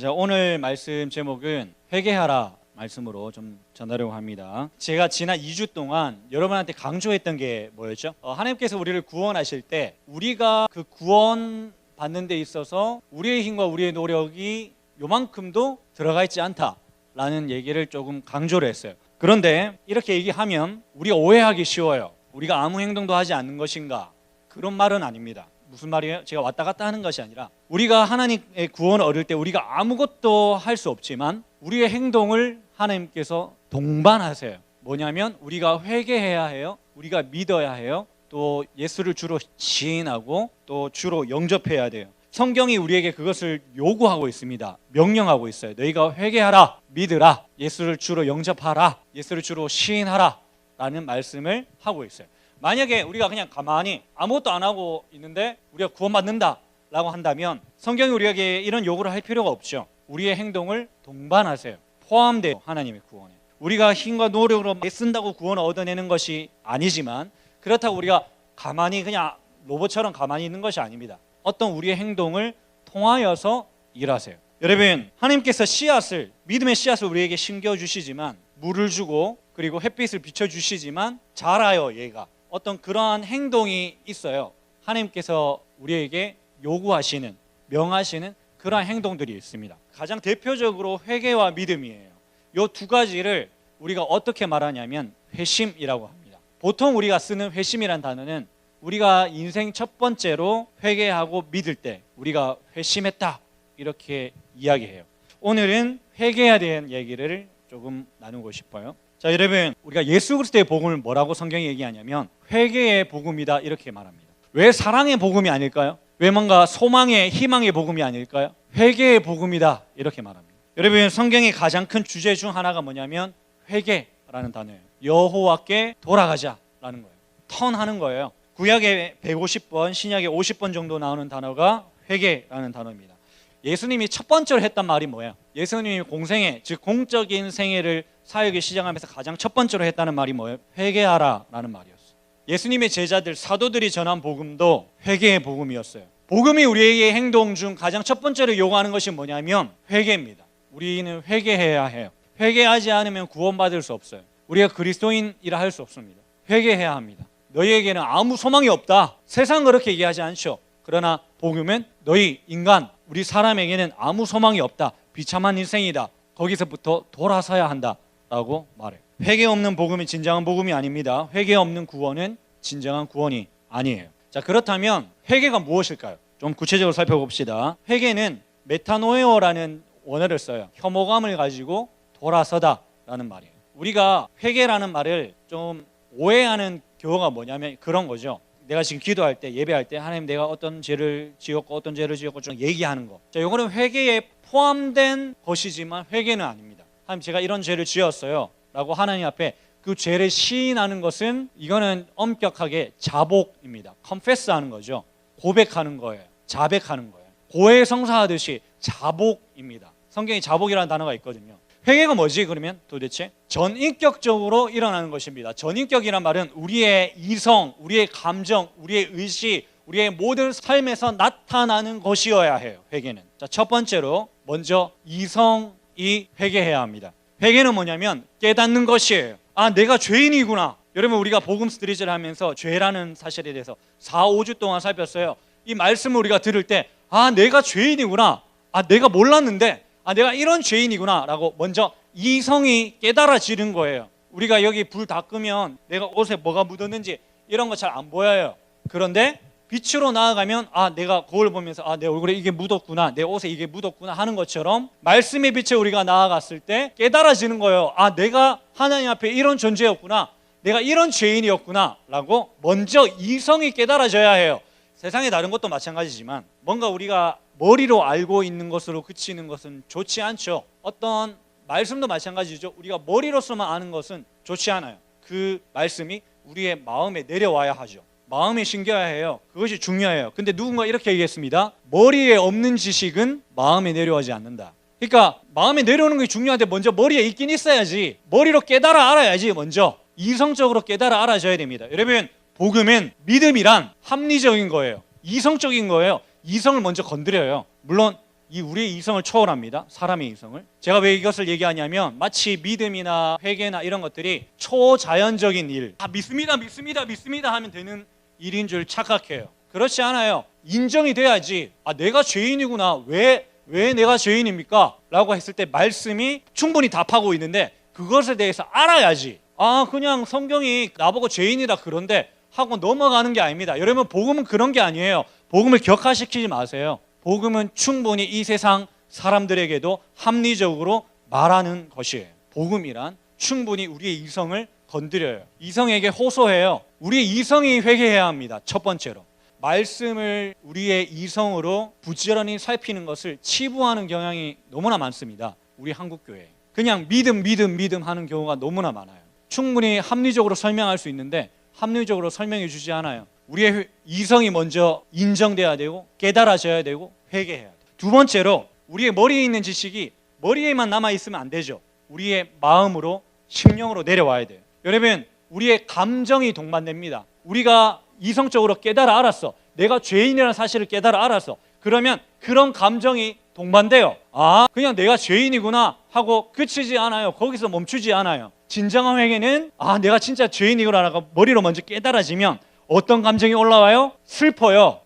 자, 오늘 말씀 제목은 회개하라 말씀으로 좀 전하려고 합니다. 제가 지난 2주 동안 여러분한테 강조했던 게 뭐였죠? 하나님께서 우리를 구원하실 때 우리가 그 구원 받는 데 있어서 우리의 힘과 우리의 노력이 요만큼도 들어가 있지 않다라는 얘기를 조금 강조를 했어요. 그런데 이렇게 얘기하면 우리가 오해하기 쉬워요. 우리가 아무 행동도 하지 않는 것인가? 그런 말은 아닙니다. 무슨 말이에요? 제가 왔다 갔다 하는 것이 아니라 우리가 하나님의 구원을 얻을 때 우리가 아무것도 할 수 없지만 우리의 행동을 하나님께서 동반하세요. 뭐냐면 우리가 회개해야 해요. 우리가 믿어야 해요. 또 예수를 주로 시인하고 또 주로 영접해야 돼요. 성경이 우리에게 그것을 요구하고 있습니다. 명령하고 있어요. 너희가 회개하라, 믿으라, 예수를 주로 영접하라, 예수를 주로 시인하라 라는 말씀을 하고 있어요. 만약에 우리가 그냥 가만히 아무것도 안 하고 있는데 우리가 구원받는다 라고 한다면 성경이 우리에게 이런 요구를 할 필요가 없죠. 우리의 행동을 동반하세요. 포함돼요. 하나님의 구원에. 우리가 힘과 노력으로 애쓴다고 구원을 얻어내는 것이 아니지만 그렇다고 우리가 가만히 그냥 로봇처럼 가만히 있는 것이 아닙니다. 어떤 우리의 행동을 통하여서 일하세요. 여러분, 하나님께서 씨앗을, 믿음의 씨앗을 우리에게 심겨주시지만 물을 주고 그리고 햇빛을 비춰주시지만 자라요. 얘가 어떤 그러한 행동이 있어요. 하나님께서 우리에게 요구하시는, 명하시는 그러한 행동들이 있습니다. 가장 대표적으로 회개와 믿음이에요. 이 두 가지를 우리가 어떻게 말하냐면 회심이라고 합니다. 보통 우리가 쓰는 회심이란 단어는 우리가 인생 첫 번째로 회개하고 믿을 때 우리가 회심했다 이렇게 이야기해요. 오늘은 회개에 대한 얘기를 조금 나누고 싶어요. 자, 여러분, 우리가 예수 그리스도의 복음을 뭐라고 성경이 얘기하냐면 회개의 복음이다 이렇게 말합니다. 왜 사랑의 복음이 아닐까요? 왜 뭔가 소망의 희망의 복음이 아닐까요? 회개의 복음이다 이렇게 말합니다. 여러분, 성경의 가장 큰 주제 중 하나가 뭐냐면 회개라는 단어예요. 여호와께 돌아가자라는 거예요. 턴하는 거예요. 구약에 150번, 신약에 50번 정도 나오는 단어가 회개라는 단어입니다. 예수님이 첫 번째로 했던 말이 뭐예요? 예수님이 공생애, 즉 공적인 생애를 사역을 시작하면서 가장 첫 번째로 했다는 말이 뭐예요? 회개하라 라는 말이었어요. 예수님의 제자들, 사도들이 전한 복음도 회개의 복음이었어요. 복음이 우리에게 행동 중 가장 첫 번째로 요구하는 것이 뭐냐면 회개입니다. 우리는 회개해야 해요. 회개하지 않으면 구원받을 수 없어요. 우리가 그리스도인이라 할 수 없습니다. 회개해야 합니다. 너희에게는 아무 소망이 없다. 세상은 그렇게 얘기하지 않죠. 그러나 복음은 너희 인간, 우리 사람에게는 아무 소망이 없다. 비참한 인생이다. 거기서부터 돌아서야 한다라고 말해요. 회개 없는 복음이 진정한 복음이 아닙니다. 회개 없는 구원은 진정한 구원이 아니에요. 자, 그렇다면 회개가 무엇일까요? 좀 구체적으로 살펴봅시다. 회개는 메타노에오라는 원어를 써요. 혐오감을 가지고 돌아서다라는 말이에요. 우리가 회개라는 말을 좀 오해하는 경우가 뭐냐면 그런 거죠. 내가 지금 기도할 때, 예배할 때 하나님 내가 어떤 죄를 지었고 어떤 죄를 지었고 좀 얘기하는 거. 자, 이거는 회개에 포함된 것이지만 회개는 아닙니다. 하나님 제가 이런 죄를 지었어요 라고 하나님 앞에 그 죄를 시인하는 것은 이거는 엄격하게 자복입니다. confess하는 거죠. 고백하는 거예요. 자백하는 거예요. 고해성사하듯이 자복입니다. 성경에 자복이라는 단어가 있거든요. 회개가 뭐지 그러면 도대체? 전인격적으로 일어나는 것입니다. 전인격이란 말은 우리의 이성, 우리의 감정, 우리의 의식, 우리의 모든 삶에서 나타나는 것이어야 해요. 회개는. 자, 첫 번째로 먼저 이성이 회개해야 합니다. 회개는 뭐냐면 깨닫는 것이에요. 아, 내가 죄인이구나. 여러분, 우리가 복음 스트리트를 하면서 죄라는 사실에 대해서 4, 5주 동안 살폈어요. 이 말씀을 우리가 들을 때 아, 내가 죄인이구나. 아, 내가 몰랐는데 아, 내가 이런 죄인이구나 라고 먼저 이성이 깨달아지는 거예요. 우리가 여기 불 다 끄면 내가 옷에 뭐가 묻었는지 이런 거 잘 안 보여요. 그런데 빛으로 나아가면 아, 내가 거울 보면서 아, 내 얼굴에 이게 묻었구나, 내 옷에 이게 묻었구나 하는 것처럼 말씀의 빛에 우리가 나아갔을 때 깨달아지는 거예요. 아, 내가 하나님 앞에 이런 존재였구나, 내가 이런 죄인이었구나 라고 먼저 이성이 깨달아져야 해요. 세상에 다른 것도 마찬가지지만 뭔가 우리가 머리로 알고 있는 것으로 그치는 것은 좋지 않죠. 어떤 말씀도 마찬가지죠. 우리가 머리로서만 아는 것은 좋지 않아요. 그 말씀이 우리의 마음에 내려와야 하죠. 마음에 심겨야 해요. 그것이 중요해요. 근데 누군가 이렇게 얘기했습니다. 머리에 없는 지식은 마음에 내려오지 않는다. 그러니까 마음에 내려오는 게 중요한데 먼저 머리에 있긴 있어야지. 머리로 깨달아 알아야지. 먼저 이성적으로 깨달아 알아져야 됩니다. 여러분, 복음은 믿음이란 합리적인 거예요. 이성적인 거예요. 이성을 먼저 건드려요. 물론 이 우리의 이성을 초월합니다. 사람의 이성을. 제가 왜 이것을 얘기하냐면 마치 믿음이나 회개나 이런 것들이 초자연적인 일, 믿습니다 하면 되는 일인 줄 착각해요. 그렇지 않아요. 인정이 돼야지. 내가 죄인이구나. 왜 내가 죄인입니까? 라고 했을 때 말씀이 충분히 답하고 있는데 그것에 대해서 알아야지. 그냥 성경이 나보고 죄인이다 그런데 하고 넘어가는 게 아닙니다. 여러분, 복음은 그런 게 아니에요. 복음을 격화시키지 마세요. 복음은 충분히 이 세상 사람들에게도 합리적으로 말하는 것이에요. 복음이란 충분히 우리의 이성을 건드려요. 이성에게 호소해요. 우리의 이성이 회개해야 합니다. 첫 번째로. 말씀을 우리의 이성으로 부지런히 살피는 것을 치부하는 경향이 너무나 많습니다. 우리 한국교회에. 그냥 믿음 하는 경우가 너무나 많아요. 충분히 합리적으로 설명할 수 있는데 합리적으로 설명해 주지 않아요. 우리의 이성이 먼저 인정돼야 되고 깨달아져야 되고 회개해야 돼요. 두 번째로 우리의 머리에 있는 지식이 머리에만 남아있으면 안 되죠. 우리의 마음으로 심령으로 내려와야 돼요. 여러분, 우리의 감정이 동반됩니다. 우리가 이성적으로 깨달아 알았어. 내가 죄인이라는 사실을 깨달아 알았어. 그러면 그런 감정이 동반돼요. 그냥 내가 죄인이구나 하고 그치지 않아요. 거기서 멈추지 않아요. 진정한 회개는 내가 진짜 죄인이구나라고 머리로 먼저 깨달아지면 어떤 감정이 올라와요? 슬퍼요.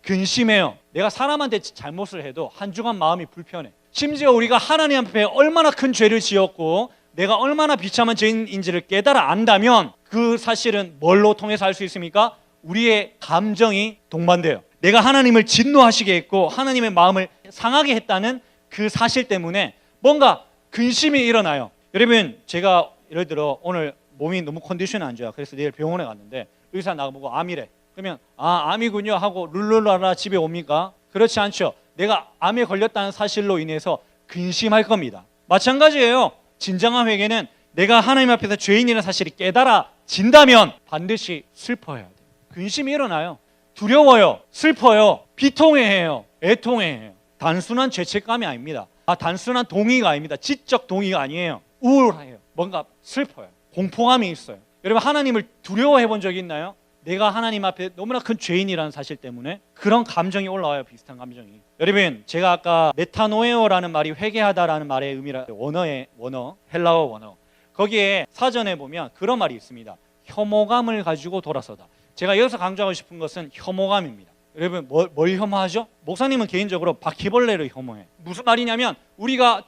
근심해요. 내가 사람한테 잘못을 해도 한 주간 마음이 불편해. 심지어 우리가 하나님 앞에 얼마나 큰 죄를 지었고 내가 얼마나 비참한 죄인인지를 깨달아 안다면 그 사실은 뭘로 통해서 알 수 있습니까? 우리의 감정이 동반돼요. 내가 하나님을 진노하시게 했고 하나님의 마음을 상하게 했다는 그 사실 때문에 뭔가 근심이 일어나요. 여러분, 제가 예를 들어 오늘 몸이 너무 컨디션이 안 좋아. 그래서 내일 병원에 갔는데 의사 나보고 암이래. 그러면 암이군요 하고 룰루라라 집에 옵니까? 그렇지 않죠. 내가 암에 걸렸다는 사실로 인해서 근심할 겁니다. 마찬가지예요. 진정한 회개는 내가 하나님 앞에서 죄인이라는 사실이 깨달아진다면 반드시 슬퍼해야 돼요. 근심이 일어나요. 두려워요. 슬퍼요. 비통해해요. 애통해해요. 단순한 죄책감이 아닙니다. 단순한 동의가 아닙니다. 지적 동의가 아니에요. 우울해요. 뭔가 슬퍼요. 공포감이 있어요. 여러분, 하나님을 두려워해 본 적이 있나요? 내가 하나님 앞에 너무나 큰 죄인이라는 사실 때문에 그런 감정이 올라와요. 비슷한 감정이. 여러분, 제가 아까 메타노에오라는 말이 회개하다라는 말의 의미라 원어의 원어, 헬라어 원어. 거기에 사전에 보면 그런 말이 있습니다. 혐오감을 가지고 돌아서다. 제가 여기서 강조하고 싶은 것은 혐오감입니다. 여러분, 뭘 혐오하죠? 목사님은 개인적으로 바퀴벌레를 혐오해. 무슨 말이냐면 우리가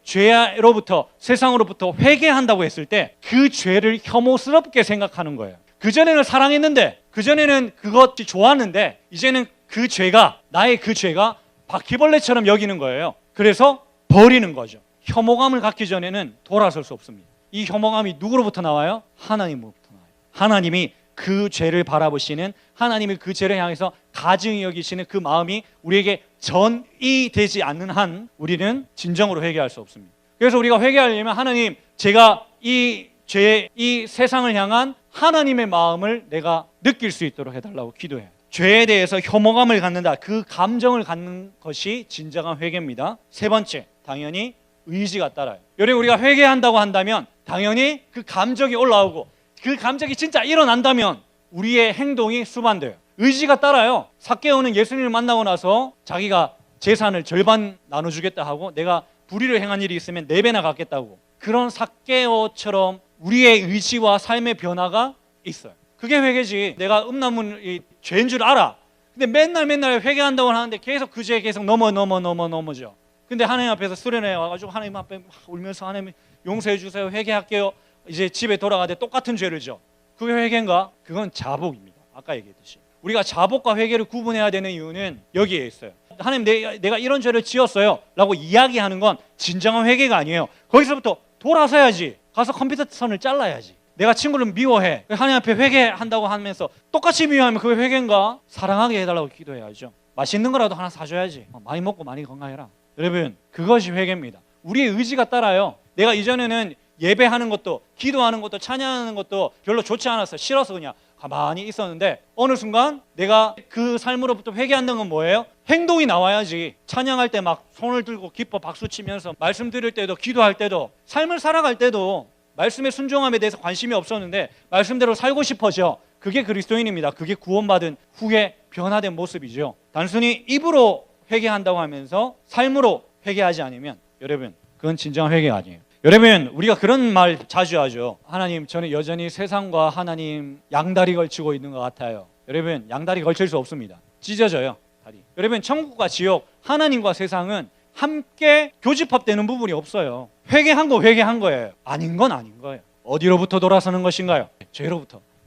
죄로부터 세상으로부터 회개한다고 했을 때 그 죄를 혐오스럽게 생각하는 거예요. 그전에는 사랑했는데, 그전에는 그것이 좋았는데 이제는 그 죄가, 나의 그 죄가 바퀴벌레처럼 여기는 거예요. 그래서 버리는 거죠. 혐오감을 갖기 전에는 돌아설 수 없습니다. 이 혐오감이 누구로부터 나와요? 하나님으로부터 나와요. 하나님이 그 죄를 바라보시는, 하나님이 그 죄를 향해서 가증히 여기시는 그 마음이 우리에게 전이되지 않는 한 우리는 진정으로 회개할 수 없습니다. 그래서 우리가 회개하려면 하나님, 제가 이 죄, 이 세상을 향한 하나님의 마음을 내가 느낄 수 있도록 해달라고 기도해요. 죄에 대해서 혐오감을 갖는다, 그 감정을 갖는 것이 진정한 회개입니다. 세 번째, 당연히 의지가 따라요. 여러분, 우리가 회개한다고 한다면 당연히 그 감정이 올라오고 그 감정이 진짜 일어난다면 우리의 행동이 수반돼요. 의지가 따라요. 삭개오는 예수님을 만나고 나서 자기가 재산을 절반 나눠주겠다 하고 내가 불의를 행한 일이 있으면 4배나 갚겠다고, 그런 삭개오처럼 우리의 의지와 삶의 변화가 있어요. 그게 회개지. 내가 음란물이 죄인 줄 알아. 근데 맨날 회개한다고 하는데 계속 그 죄에 계속 넘어져. 근데 하나님 앞에서 수련회 와가지고 하나님 앞에 막 울면서 하나님 용서해 주세요, 회개할게요. 이제 집에 돌아가는데 똑같은 죄를 져. 그게 회개인가? 그건 자복입니다. 아까 얘기했듯이 우리가 자복과 회개를 구분해야 되는 이유는 여기에 있어요. 하나님, 내가 이런 죄를 지었어요 라고 이야기하는 건 진정한 회개가 아니에요. 거기서부터 돌아서야지. 가서 컴퓨터 선을 잘라야지. 내가 친구를 미워해, 하나님 앞에 회개한다고 하면서 똑같이 미워하면 그게 회개인가? 사랑하게 해달라고 기도해야죠. 맛있는 거라도 하나 사줘야지. 많이 먹고 많이 건강해라. 여러분, 그것이 회개입니다. 우리의 의지가 따라요. 내가 이전에는 예배하는 것도, 기도하는 것도, 찬양하는 것도 별로 좋지 않았어요. 싫어서 그냥 가만히 있었는데 어느 순간 내가 그 삶으로부터 회개한다는 건 뭐예요? 행동이 나와야지. 찬양할 때 막 손을 들고 기뻐 박수 치면서, 말씀 들을 때도, 기도할 때도, 삶을 살아갈 때도 말씀의 순종함에 대해서 관심이 없었는데 말씀대로 살고 싶어져. 그게 그리스도인입니다. 그게 구원받은 후에 변화된 모습이죠. 단순히 입으로 회개한다고 하면서 삶으로 회개하지 않으면 여러분 그건 진정한 회개가 아니에요. 여러분 우리가 그런 말 자주 하죠. 하나님 저는 여전히 세상과 하나님 양다리 걸치고 있는 것 같아요. 여러분 양다리 걸칠 수 없습니다. 찢어져요 다리. 여러분 천국과 지옥 하나님과 세상은 함께 교집합되는 부분이 없어요. 회개한 거 회개한 거예요. 아닌 건 아닌 거예요. 어디로부터 돌아서는 것인가요?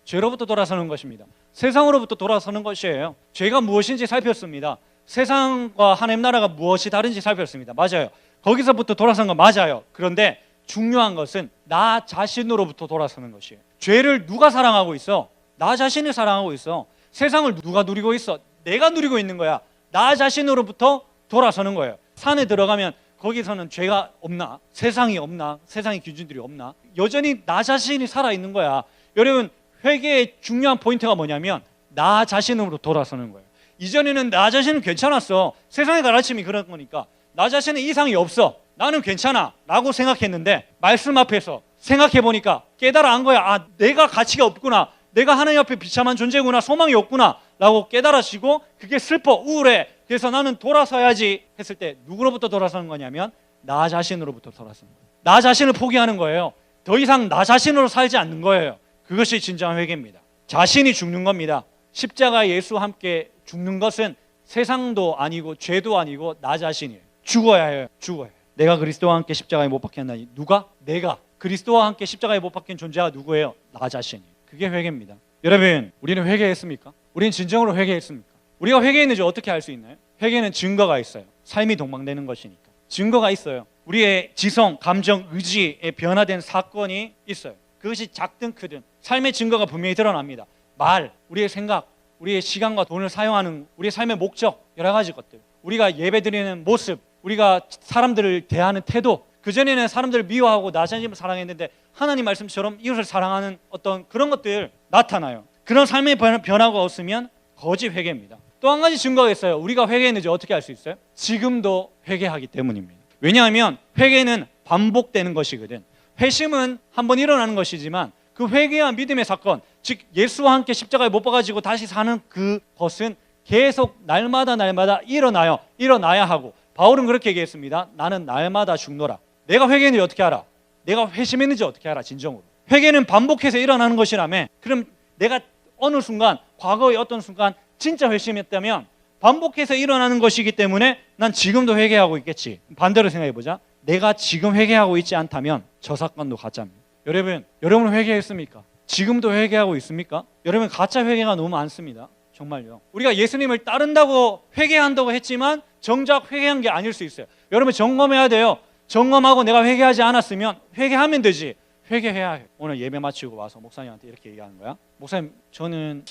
죄로부터 돌아서는 것입니다. 세상으로부터 돌아서는 것이에요. 죄가 무엇인지 살폈습니다. 세상과 하나님 나라가 무엇이 다른지 살폈습니다. 맞아요. 거기서부터 돌아서는 건 맞아요. 그런데 중요한 것은 나 자신으로부터 돌아서는 것이에요. 죄를 누가 사랑하고 있어? 나 자신을 사랑하고 있어. 세상을 누가 누리고 있어? 내가 누리고 있는 거야. 나 자신으로부터 돌아서는 거예요. 산에 들어가면 거기서는 죄가 없나? 세상이 없나? 세상의 기준들이 없나? 여전히 나 자신이 살아있는 거야. 여러분 회개의 중요한 포인트가 뭐냐면 나 자신으로 돌아서는 거예요. 이전에는 나 자신은 괜찮았어. 세상의 가르침이 그런 거니까 나 자신은 이상이 없어. 나는 괜찮아 라고 생각했는데 말씀 앞에서 생각해보니까 깨달아 안 거야. 아 내가 가치가 없구나. 내가 하나님 앞에 비참한 존재구나. 소망이 없구나 라고 깨달아지고 그게 슬퍼 우울해. 그래서 나는 돌아서야지 했을 때 누구로부터 돌아서는 거냐면 나 자신으로부터 돌아서는 거예요. 나 자신을 포기하는 거예요. 더 이상 나 자신으로 살지 않는 거예요. 그것이 진정한 회개입니다. 자신이 죽는 겁니다. 십자가 예수와 함께 죽는 것은 세상도 아니고 죄도 아니고 나 자신이에요. 죽어야 해요. 죽어야 해요. 내가 그리스도와 함께 십자가에 못 박혔나니 누가? 내가. 그리스도와 함께 십자가에 못 박힌 존재가 누구예요? 나 자신이에요. 그게 회개입니다. 여러분 우리는 회개했습니까? 우리는 진정으로 회개했습니까? 우리가 회개했는지 어떻게 알 수 있나요? 회개는 증거가 있어요. 삶이 동방되는 것이니까 증거가 있어요. 우리의 지성, 감정, 의지에 변화된 사건이 있어요. 그것이 작든 크든 삶의 증거가 분명히 드러납니다. 말, 우리의 생각, 우리의 시간과 돈을 사용하는 우리의 삶의 목적, 여러 가지 것들, 우리가 예배드리는 모습, 우리가 사람들을 대하는 태도, 그전에는 사람들을 미워하고 나 자신을 사랑했는데 하나님 말씀처럼 이웃을 사랑하는 어떤 그런 것들 나타나요. 그런 삶의 변화가 없으면 거짓 회개입니다. 또 한 가지 증거가 있어요. 우리가 회개했는지 어떻게 알 수 있어요? 지금도 회개하기 때문입니다. 왜냐하면 회개는 반복되는 것이거든. 회심은 한번 일어나는 것이지만 그 회개와 믿음의 사건, 즉 예수와 함께 십자가에 못 박아지고 다시 사는 그것은 계속 날마다 일어나야 하고 바울은 그렇게 얘기했습니다. 나는 날마다 죽노라. 내가 회개했는지 어떻게 알아? 내가 회심했는지 어떻게 알아? 진정으로. 회개는 반복해서 일어나는 것이라며. 그럼 내가 어느 순간 과거의 어떤 순간 진짜 회심했다면 반복해서 일어나는 것이기 때문에 난 지금도 회개하고 있겠지. 반대로 생각해보자. 내가 지금 회개하고 있지 않다면 저 사건도 가짜입니다. 여러분 회개했습니까? 지금도 회개하고 있습니까? 여러분 가짜 회개가 너무 많습니다. 정말요. 우리가 예수님을 따른다고 회개한다고 했지만 정작 회개한 게 아닐 수 있어요. 여러분 점검해야 돼요. 점검하고 내가 회개하지 않았으면 회개하면 되지. 회개해야 해요. 오늘 예배 마치고 와서 목사님한테 이렇게 얘기하는 거야. 목사님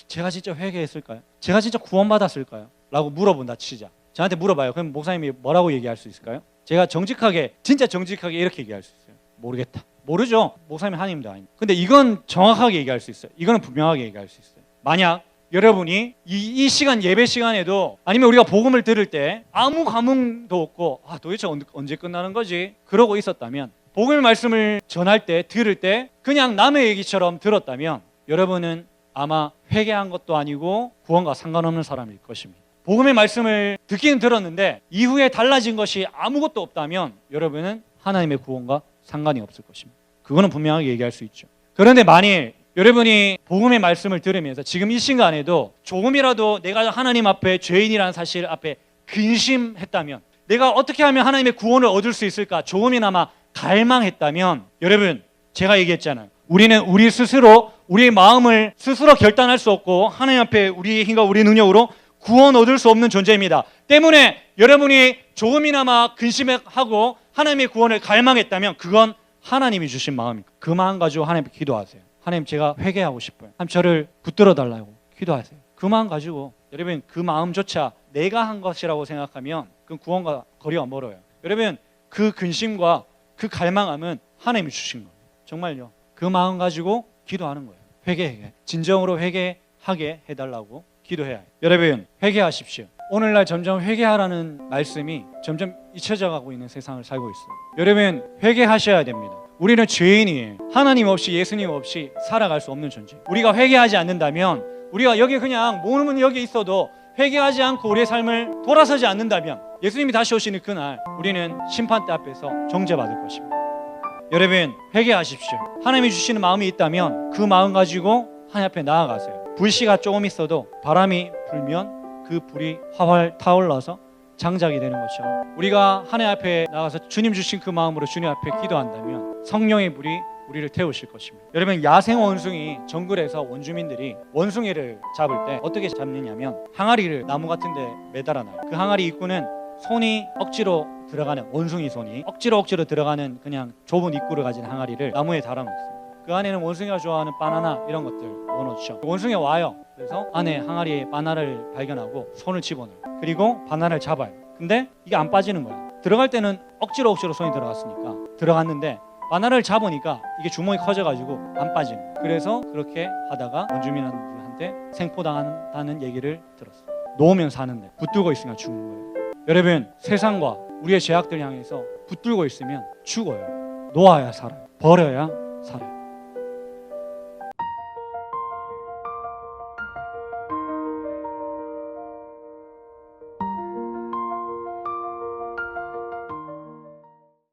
제가 진짜 회개했을까요? 제가 진짜 구원받았을까요? 라고 물어본다 치자. 저한테 물어봐요. 그럼 목사님이 뭐라고 얘기할 수 있을까요? 제가 진짜 정직하게 이렇게 얘기할 수 있어요. 모르겠다. 모르죠. 목사님 하나님도 아닙니다. 근데 이건 정확하게 얘기할 수 있어요. 이거는 분명하게 얘기할 수 있어요. 만약 여러분이 이 시간 예배 시간에도 아니면 우리가 복음을 들을 때 아무 감흥도 없고 도대체 언제 끝나는 거지? 그러고 있었다면 복음의 말씀을 전할 때 들을 때 그냥 남의 얘기처럼 들었다면 여러분은 아마 회개한 것도 아니고 구원과 상관없는 사람일 것입니다. 복음의 말씀을 듣기는 들었는데 이후에 달라진 것이 아무것도 없다면 여러분은 하나님의 구원과 상관이 없을 것입니다. 그거는 분명하게 얘기할 수 있죠. 그런데 만일 여러분이 복음의 말씀을 들으면서 지금 이 시간에도 조금이라도 내가 하나님 앞에 죄인이라는 사실 앞에 근심했다면 내가 어떻게 하면 하나님의 구원을 얻을 수 있을까 조금이나마 갈망했다면 여러분 제가 얘기했잖아요. 우리는 우리 스스로 우리의 마음을 스스로 결단할 수 없고 하나님 앞에 우리의 힘과 우리의 능력으로 구원 얻을 수 없는 존재입니다. 때문에 여러분이 조금이나마 근심하고 하나님의 구원을 갈망했다면 그건 하나님이 주신 마음입니다. 그 마음 가지고 하나님께 기도하세요. 하나님 제가 회개하고 싶어요. 하나님 저를 붙들어 달라고 기도하세요. 그 마음 가지고 여러분 그 마음조차 내가 한 것이라고 생각하면 그 구원과 거리가 멀어요. 여러분 그 근심과 그 갈망함은 하나님이 주신 거예요. 정말요. 그 마음 가지고 기도하는 거예요. 회개해. 진정으로 회개하게 해달라고 기도해야 해요. 여러분 회개하십시오. 오늘날 점점 회개하라는 말씀이 점점 잊혀져 가고 있는 세상을 살고 있어요. 여러분 회개하셔야 됩니다. 우리는 죄인이에요. 하나님 없이 예수님 없이 살아갈 수 없는 존재. 우리가 회개하지 않는다면 우리가 여기 그냥 모르면 여기 있어도 회개하지 않고 우리의 삶을 돌아서지 않는다면 예수님이 다시 오시는 그날 우리는 심판대 앞에서 정죄받을 것입니다. 여러분 회개하십시오. 하나님이 주시는 마음이 있다면 그 마음 가지고 하나님 앞에 나아가세요. 불씨가 조금 있어도 바람이 불면 그 불이 활활 타올라서 장작이 되는 것처럼 우리가 하나님 앞에 나가서 주님 주신 그 마음으로 주님 앞에 기도한다면 성령의 불이 우리를 태우실 것입니다. 여러분 야생 원숭이 정글에서 원주민들이 원숭이를 잡을 때 어떻게 잡느냐면 항아리를 나무 같은 데 매달아놔요. 그 항아리 입구는 손이 억지로 들어가는 원숭이 손이 억지로 들어가는 그냥 좁은 입구를 가진 항아리를 나무에 달아놓습니다. 그 안에는 원숭이가 좋아하는 바나나 이런 것들 넣어놓죠. 원숭이가 와요. 그래서 안에 항아리에 바나나를 발견하고 손을 집어넣어요. 그리고 바나나를 잡아요. 근데 이게 안 빠지는 거야. 들어갈 때는 억지로 손이 들어갔으니까 들어갔는데 바나나를 잡으니까 이게 주먹이 커져가지고 안 빠지는 거예요. 그래서 그렇게 하다가 원주민한테 생포당한다는 얘기를 들었어요. 놓으면 사는데 붙들고 있으니까 죽는 거예요. 여러분 세상과 우리의 죄악들 향해서 붙들고 있으면 죽어요. 놓아야 살아요. 버려야 살아요.